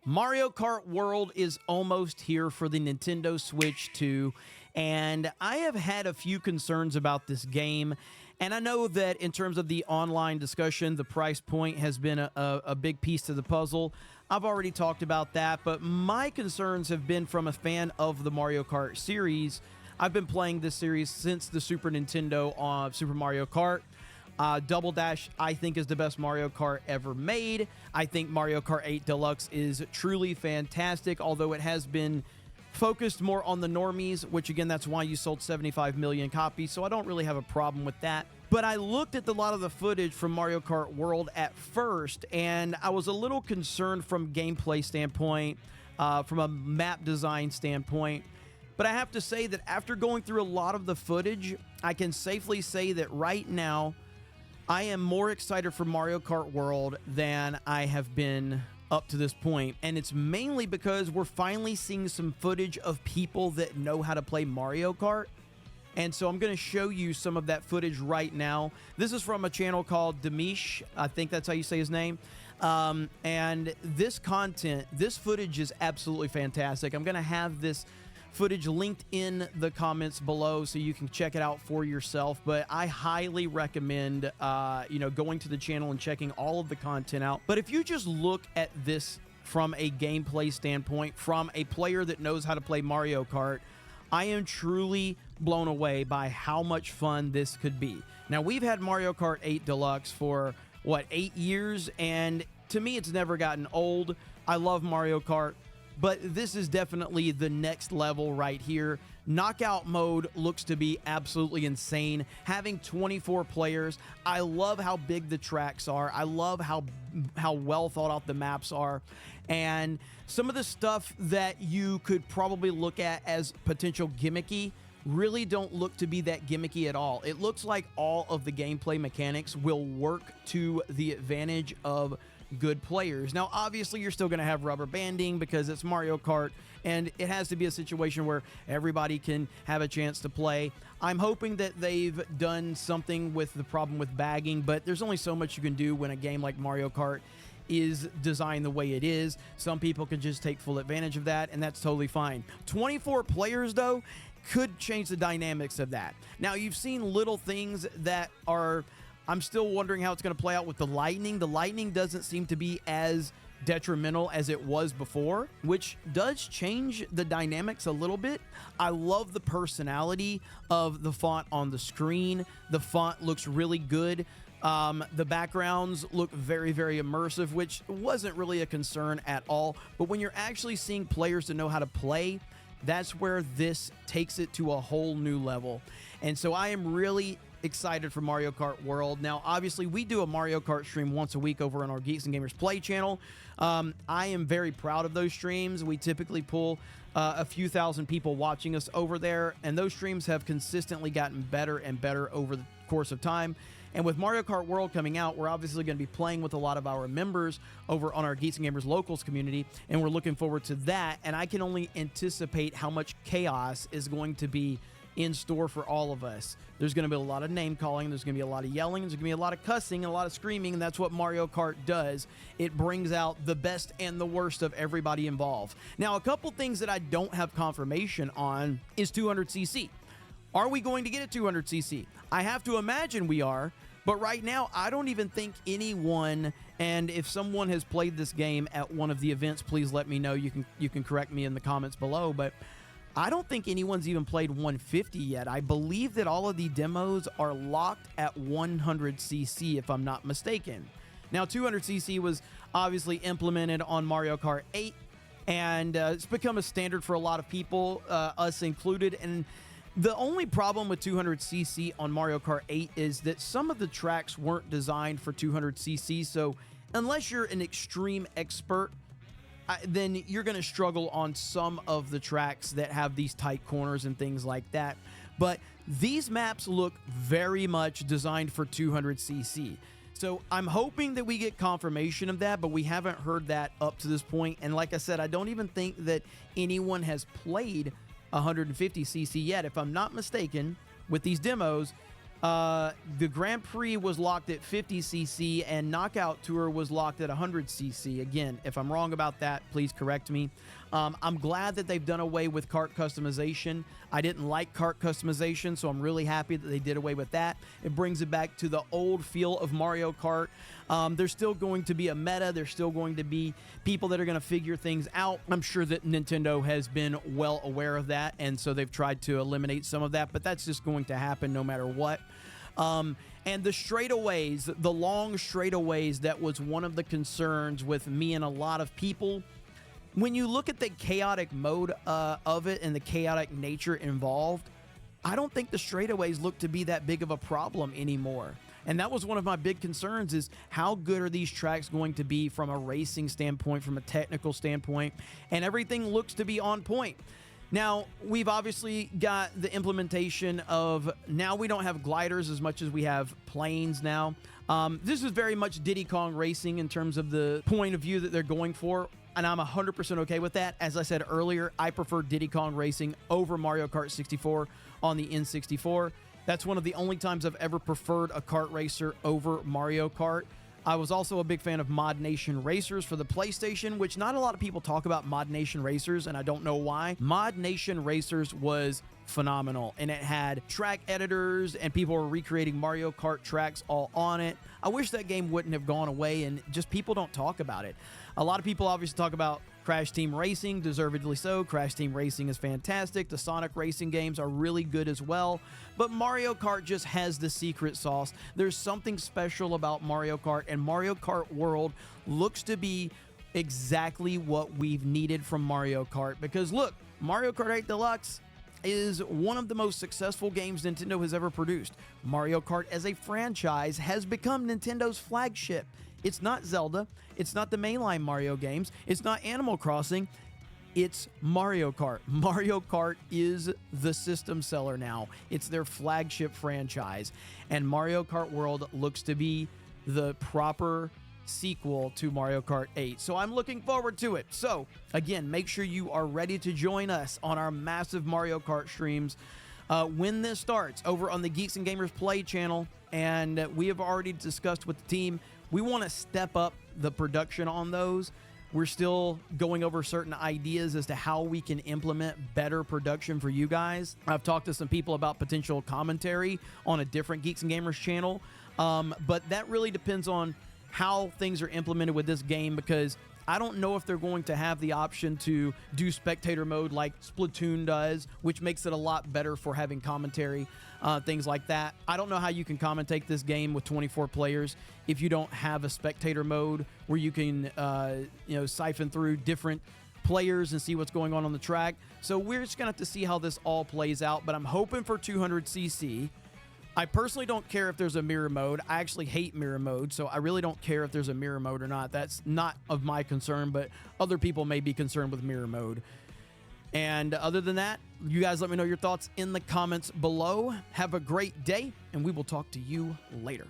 Mario Kart World is almost here for the Nintendo Switch 2, and I have had a few concerns about this game. And I know that in terms of the online discussion, the price point has been a big piece to the puzzle. I've already talked about that, but my concerns have been from a fan of the Mario Kart series. I've been playing this series since the Super Nintendo Super Mario Kart. Double Dash, I think, is the best Mario Kart ever made. I think Mario Kart 8 Deluxe is truly fantastic, although it has been focused more on the normies, which again, that's why you sold 75 million copies, so I don't really have a problem with that. But I looked at a lot of the footage from Mario Kart World at first, and I was a little concerned from gameplay standpoint, from a map design standpoint. But I have to say that after going through a lot of the footage, I can safely say that right now, I am more excited for Mario Kart World than I have been up to this point. And it's mainly because we're finally seeing some footage of people that know how to play Mario Kart. And so I'm going to show you some of that footage right now. This is from a channel called Demish. I think that's how you say his name. And this content, this footage is absolutely fantastic. I'm going to have this footage linked in the comments below so you can check it out for yourself, but I highly recommend going to the channel and checking all of the content out. But if you just look at this from a gameplay standpoint, from a player that knows how to play Mario Kart, I am truly blown away by how much fun this could be. Now, we've had Mario Kart 8 Deluxe for 8 years, and to me it's never gotten old. I love Mario Kart, but this is definitely the next level right here. Knockout mode looks to be absolutely insane. Having 24 players, I love how big the tracks are. I love how well thought out the maps are. And some of the stuff that you could probably look at as potential gimmicky really don't look to be that gimmicky at all. It looks like all of the gameplay mechanics will work to the advantage of good players. Now, obviously, you're still going to have rubber banding because it's Mario Kart, and it has to be a situation where everybody can have a chance to play. I'm hoping that they've done something with the problem with bagging, but there's only so much you can do when a game like Mario Kart is designed the way it is. Some people can just take full advantage of that, and that's totally fine. 24 players, though, could change the dynamics of that. Now, you've seen little things that are... I'm still wondering how it's going to play out with the lightning. The lightning doesn't seem to be as detrimental as it was before, which does change the dynamics a little bit. I love the personality of the font on the screen. The font looks really good. The backgrounds look very, very immersive, which wasn't really a concern at all. But when you're actually seeing players that know how to play, that's where this takes it to a whole new level. And so I am really excited for Mario Kart World. Now, obviously, we do a Mario Kart stream once a week over on our Geeks and Gamers Play channel. I am very proud of those streams. We typically pull a few thousand people watching us over there, and those streams have consistently gotten better and better over the course of time. And with Mario Kart World coming out, we're obviously going to be playing with a lot of our members over on our Geeks and Gamers Locals community, and we're looking forward to that. And I can only anticipate how much chaos is going to be in store for all of us. There's going to be a lot of name calling, there's going to be a lot of yelling, there's going to be a lot of cussing and a lot of screaming, and that's what Mario Kart does. It brings out the best and the worst of everybody involved. Now, a couple things that I don't have confirmation on is 200cc. Are we going to get a 200cc? I have to imagine we are, but right now, I don't even think anyone, and if someone has played this game at one of the events, please let me know. You can correct me in the comments below, but I don't think anyone's even played 150 yet. I believe that all of the demos are locked at 100cc, if I'm not mistaken. Now, 200cc was obviously implemented on Mario Kart 8, and it's become a standard for a lot of people, us included. And the only problem with 200cc on Mario Kart 8 is that some of the tracks weren't designed for 200cc, so unless you're an extreme expert, then you're going to struggle on some of the tracks that have these tight corners and things like that. But these maps look very much designed for 200cc. So I'm hoping that we get confirmation of that, but we haven't heard that up to this point. And like I said, I don't even think that anyone has played 150cc yet. If I'm not mistaken, with these demos, The Grand Prix was locked at 50cc and Knockout Tour was locked at 100cc. Again, if I'm wrong about that, please correct me. I'm glad that they've done away with kart customization. I didn't like kart customization, so I'm really happy that they did away with that. It brings it back to the old feel of Mario Kart. There's still going to be a meta. There's still going to be people that are going to figure things out. I'm sure that Nintendo has been well aware of that, and so they've tried to eliminate some of that, but that's just going to happen no matter what. And the straightaways, the long straightaways, that was one of the concerns with me and a lot of people. When you look at the chaotic mode of it and the chaotic nature involved, I don't think the straightaways look to be that big of a problem anymore. And that was one of my big concerns, is how good are these tracks going to be from a racing standpoint, from a technical standpoint, and everything looks to be on point. Now, we've obviously got the implementation of, now we don't have gliders as much as we have planes now. This is very much Diddy Kong Racing in terms of the point of view that they're going for, and I'm 100% okay with that. As I said earlier, I prefer Diddy Kong Racing over Mario Kart 64 on the N64. That's one of the only times I've ever preferred a kart racer over Mario Kart. I was also a big fan of Mod Nation Racers for the PlayStation, which not a lot of people talk about Mod Nation Racers, and I don't know why. Mod Nation Racers was phenomenal, and it had track editors, and people were recreating Mario Kart tracks all on it. I wish that game wouldn't have gone away, and just people don't talk about it. A lot of people obviously talk about Crash Team Racing, deservedly so. Crash Team Racing is fantastic. The Sonic Racing games are really good as well. But Mario Kart just has the secret sauce. There's something special about Mario Kart, and Mario Kart World looks to be exactly what we've needed from Mario Kart. Because look, Mario Kart 8 Deluxe is one of the most successful games Nintendo has ever produced. Mario Kart as a franchise has become Nintendo's flagship. It's not Zelda. It's not the mainline Mario games. It's not Animal Crossing. It's Mario Kart. Mario Kart is the system seller now. It's their flagship franchise. And Mario Kart World looks to be the proper sequel to Mario Kart 8. So I'm looking forward to it. So again, make sure you are ready to join us on our massive Mario Kart streams when this starts over on the Geeks and Gamers Play channel. And we have already discussed with the team, we want to step up the production on those. We're still going over certain ideas as to how we can implement better production for you guys. I've talked to some people about potential commentary on a different Geeks and Gamers channel, but that really depends on how things are implemented with this game, because I don't know if they're going to have the option to do spectator mode like Splatoon does, which makes it a lot better for having commentary, things like that. I don't know how you can commentate this game with 24 players if you don't have a spectator mode where you can, siphon through different players and see what's going on the track. So we're just gonna have to see how this all plays out, but I'm hoping for 200cc. I personally don't care if there's a mirror mode. I actually hate mirror mode, so I really don't care if there's a mirror mode or not. That's not of my concern, but other people may be concerned with mirror mode. And other than that, you guys let me know your thoughts in the comments below. Have a great day, and we will talk to you later.